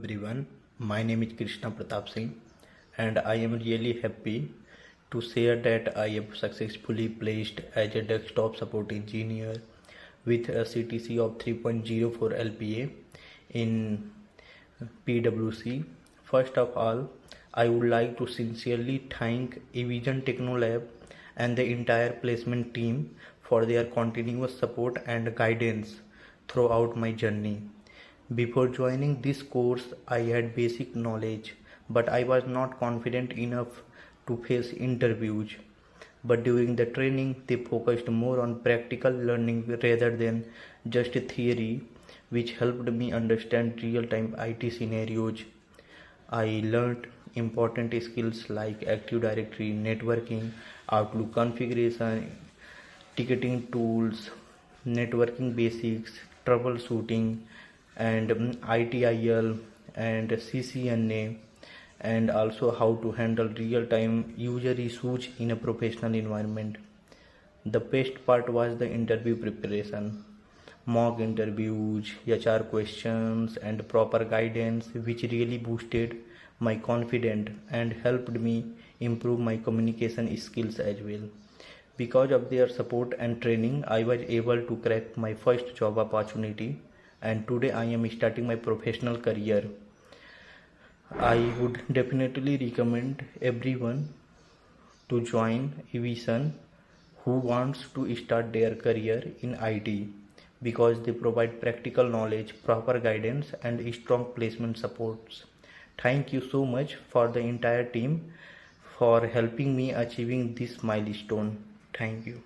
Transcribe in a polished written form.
everyone, my name is Krishna Pratap Singh and I am really happy to share that I have successfully placed as a desktop support engineer with a CTC of 3.04 LPA in PwC. First of all, I would like to sincerely thank eVision Technolab and the entire placement team for their continuous support and guidance throughout my journey. Before joining this course, I had basic knowledge, but I was not confident enough to face interviews. But during the training, they focused more on practical learning rather than just theory, which helped me understand real-time IT scenarios. I learned important skills like Active Directory, networking, Outlook configuration, ticketing tools, networking basics, troubleshooting, and ITIL and CCNA, and also how to handle real-time user issues in a professional environment. The best part was the interview preparation, mock interviews, HR questions, and proper guidance, which really boosted my confidence and helped me improve my communication skills as well. Because of their support and training, I was able to crack my first job opportunity, and today I am starting my professional career. I would definitely recommend everyone to join eVision who wants to start their career in IT because they provide practical knowledge, proper guidance, and strong placement supports. Thank you so much for the entire team for helping me achieving this milestone. Thank you.